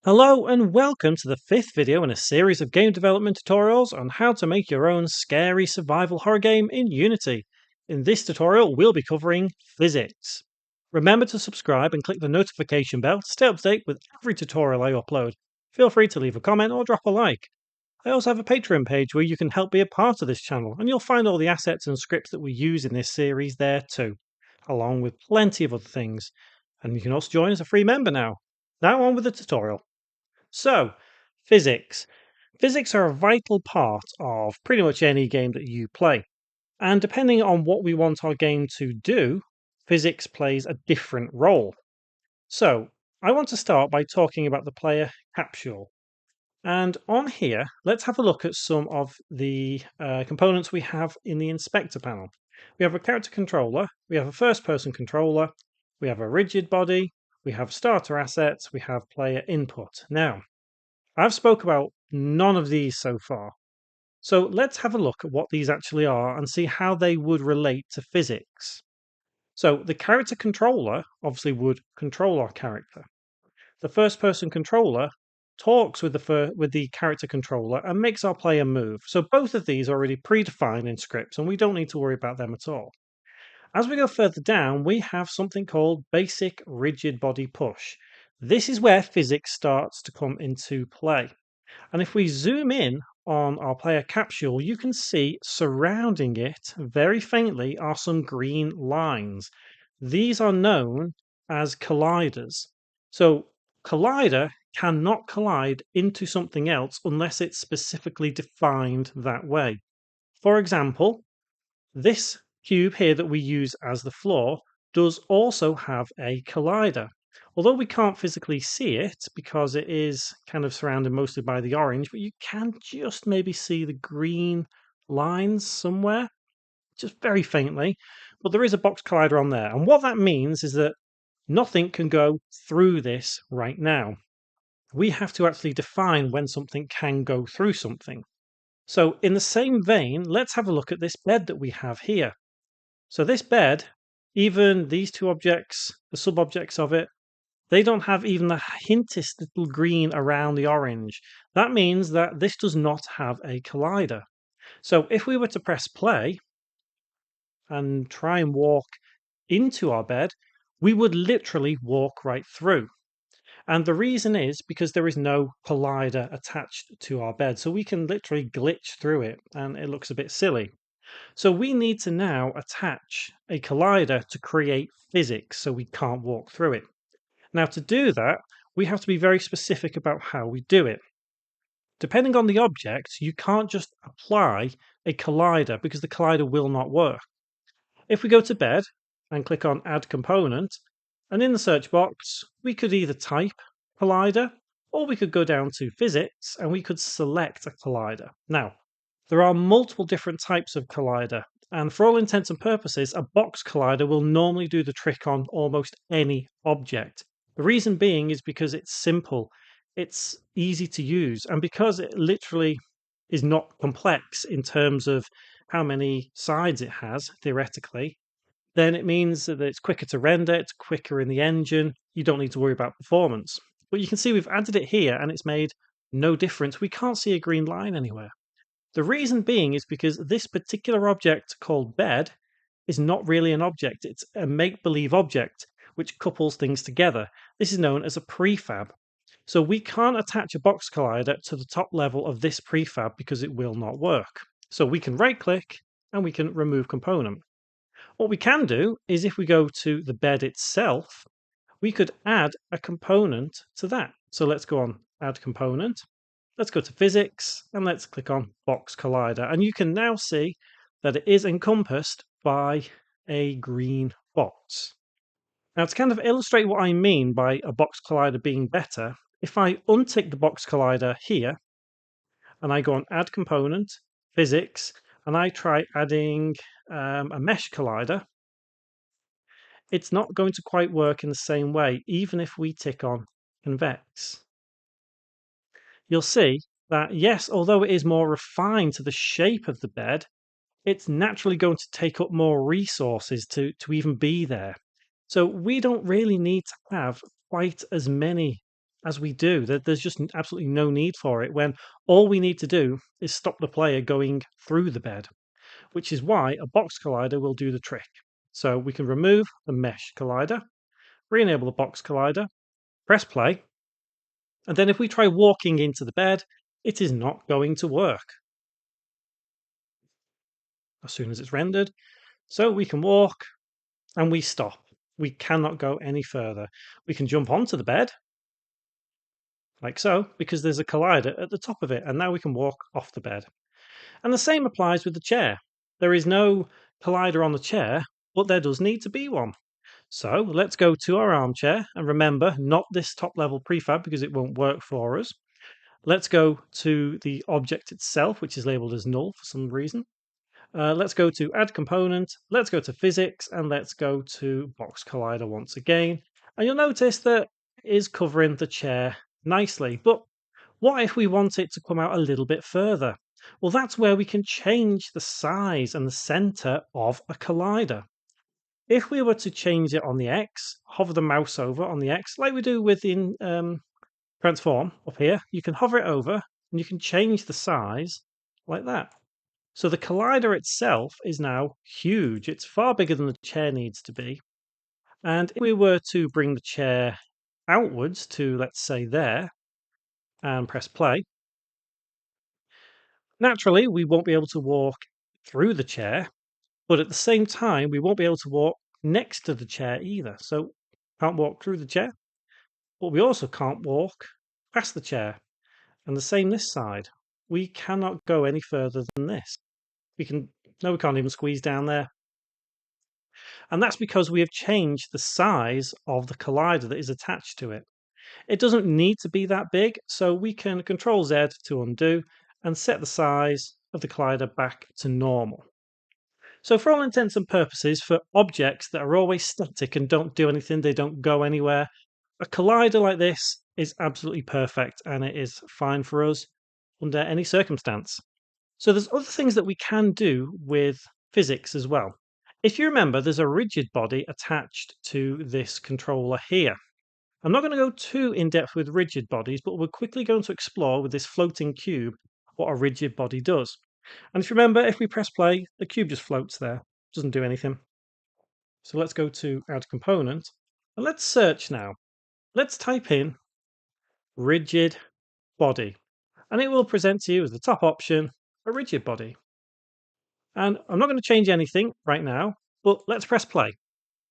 Hello and welcome to the fifth video in a series of game development tutorials on how to make your own scary survival horror game in Unity. In this tutorial, we'll be covering physics. Remember to subscribe and click the notification bell to stay up to date with every tutorial I upload. Feel free to leave a comment or drop a like. I also have a Patreon page where you can help be a part of this channel, and you'll find all the assets and scripts that we use in this series there too, along with plenty of other things. And you can also join as a free member now. Now on with the tutorial. So, physics. Physics are a vital part of pretty much any game that you play. And depending on what we want our game to do, physics plays a different role. So, I want to start by talking about the player capsule. And on here, let's have a look at some of the components we have in the inspector panel. We have a character controller, we have a first person controller, we have a rigid body, we have starter assets, we have player input. Now, I've spoke about none of these so far. So let's have a look at what these actually are and see how they would relate to physics. So the character controller obviously would control our character. The first person controller talks with the character controller and makes our player move. So both of these are already predefined in scripts and we don't need to worry about them at all. As we go further down, we have something called basic rigid body push. This is where physics starts to come into play. And if we zoom in on our player capsule, you can see surrounding it very faintly are some green lines. These are known as colliders. So, collider cannot collide into something else unless it's specifically defined that way. For example, this cube here that we use as the floor does also have a collider. Although we can't physically see it because it is kind of surrounded mostly by the orange, but you can just maybe see the green lines somewhere, just very faintly. But there is a box collider on there. And what that means is that nothing can go through this right now. We have to actually define when something can go through something. So in the same vein, let's have a look at this bed that we have here. So this bed, even these two objects, the sub-objects of it, they don't have even the hintest little green around the orange. That means that this does not have a collider. So if we were to press play and try and walk into our bed, we would literally walk right through. And the reason is because there is no collider attached to our bed. So we can literally glitch through it and it looks a bit silly. So we need to now attach a collider to create physics so we can't walk through it. Now, to do that, we have to be very specific about how we do it. Depending on the object, you can't just apply a collider because the collider will not work. If we go to bed and click on Add Component, and in the search box, we could either type collider or we could go down to Physics and we could select a collider. Now, there are multiple different types of collider, and for all intents and purposes, a box collider will normally do the trick on almost any object. The reason being is because it's simple, it's easy to use, and because it literally is not complex in terms of how many sides it has, theoretically, then it means that it's quicker to render, it's quicker in the engine, you don't need to worry about performance. But you can see we've added it here and it's made no difference. We can't see a green line anywhere. The reason being is because this particular object called bed is not really an object, it's a make-believe object which couples things together. This is known as a prefab. So we can't attach a box collider to the top level of this prefab because it will not work. So we can right-click and we can remove component. What we can do is if we go to the bed itself, we could add a component to that. So let's go on Add Component. Let's go to Physics and let's click on Box Collider. And you can now see that it is encompassed by a green box. Now, to kind of illustrate what I mean by a box collider being better, if I untick the box collider here and I go on Add Component, Physics, and I try adding a mesh collider, it's not going to quite work in the same way, even if we tick on Convex. You'll see that, yes, although it is more refined to the shape of the bed, it's naturally going to take up more resources to even be there. So we don't really need to have quite as many as we do. There's just absolutely no need for it when all we need to do is stop the player going through the bed, which is why a box collider will do the trick. So we can remove the mesh collider, re-enable the box collider, press play, and then if we try walking into the bed, it is not going to work as soon as it's rendered. So we can walk and we stop. We cannot go any further. We can jump onto the bed, like so, because there's a collider at the top of it, and now we can walk off the bed. And the same applies with the chair. There is no collider on the chair, but there does need to be one. So let's go to our armchair, and remember, not this top level prefab because it won't work for us. Let's go to the object itself, which is labeled as null for some reason. Let's go to add component, let's go to physics, and let's go to box collider once again. And you'll notice that it is covering the chair nicely. But what if we want it to come out a little bit further? Well, that's where we can change the size and the center of a collider. If we were to change it on the X, hover the mouse over on the X, like we do within Transform up here, you can hover it over and you can change the size like that. So the collider itself is now huge. It's far bigger than the chair needs to be. And if we were to bring the chair outwards to, let's say, there, and press play, naturally, we won't be able to walk through the chair, but at the same time, we won't be able to walk next to the chair either. So can't walk through the chair, but we also can't walk past the chair. And the same this side. We cannot go any further than this. We can't even squeeze down there. And that's because we have changed the size of the collider that is attached to it. It doesn't need to be that big, so we can Control Z to undo and set the size of the collider back to normal. So for all intents and purposes, for objects that are always static and don't do anything, they don't go anywhere, a collider like this is absolutely perfect and it is fine for us under any circumstance. So there's other things that we can do with physics as well. If you remember, there's a rigid body attached to this controller here. I'm not going to go too in-depth with rigid bodies, but we're quickly going to explore with this floating cube what a rigid body does. And if you remember, if we press play, the cube just floats there, doesn't do anything. So let's go to add component, and let's search now. Let's type in rigid body, and it will present to you as the top option a rigid body. And I'm not going to change anything right now, but let's press play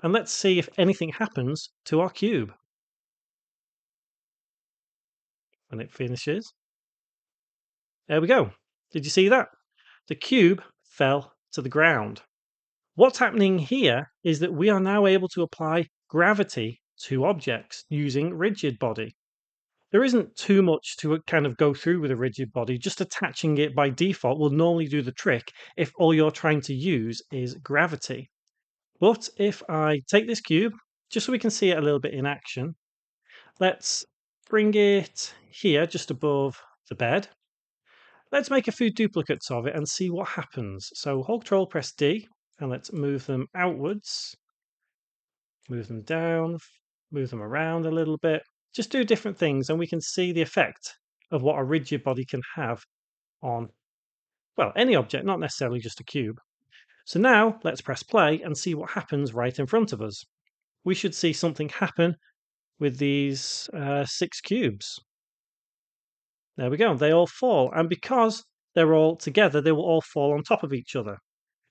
and let's see if anything happens to our cube. When it finishes, there we go. Did you see that? The cube fell to the ground. What's happening here is that we are now able to apply gravity to objects using rigid body. There isn't too much to kind of go through with a rigid body. Just attaching it by default will normally do the trick if all you're trying to use is gravity. But if I take this cube, just so we can see it a little bit in action, let's bring it here just above the bed. Let's make a few duplicates of it and see what happens. So hold Control, press D, and let's move them outwards, move them down, move them around a little bit. Just do different things and we can see the effect of what a rigid body can have on, well, any object, not necessarily just a cube. So now let's press play and see what happens right in front of us. We should see something happen with these 6 cubes. There we go, they all fall. And because they're all together, they will all fall on top of each other.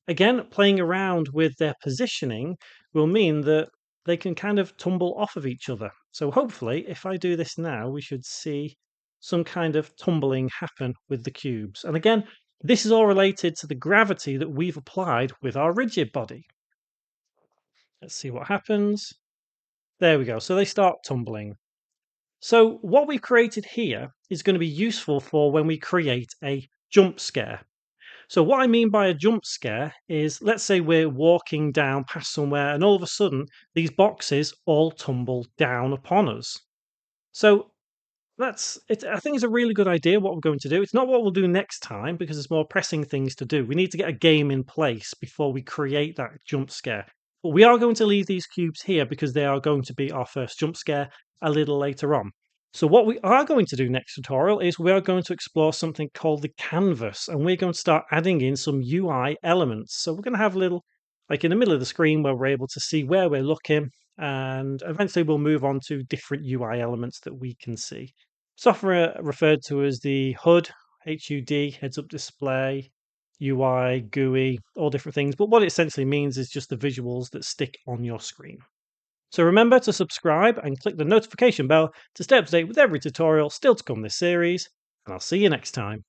Again, playing around with their positioning will mean that they can kind of tumble off of each other. So hopefully, if I do this now, we should see some kind of tumbling happen with the cubes. And again, this is all related to the gravity that we've applied with our rigid body. Let's see what happens. There we go. So they start tumbling. So what we've created here is going to be useful for when we create a jump scare. So what I mean by a jump scare is, let's say we're walking down past somewhere and all of a sudden these boxes all tumble down upon us. So I think it's a really good idea what we're going to do. It's not what we'll do next time because there's more pressing things to do. We need to get a game in place before we create that jump scare. But we are going to leave these cubes here because they are going to be our first jump scare a little later on. So what we are going to do next tutorial is we are going to explore something called the canvas, and we're going to start adding in some UI elements. So we're going to have a little, like in the middle of the screen where we're able to see where we're looking, and eventually we'll move on to different UI elements that we can see. Software referred to as the HUD, heads up display, UI, GUI, all different things. But what it essentially means is just the visuals that stick on your screen. So remember to subscribe and click the notification bell to stay up to date with every tutorial still to come this series, and I'll see you next time.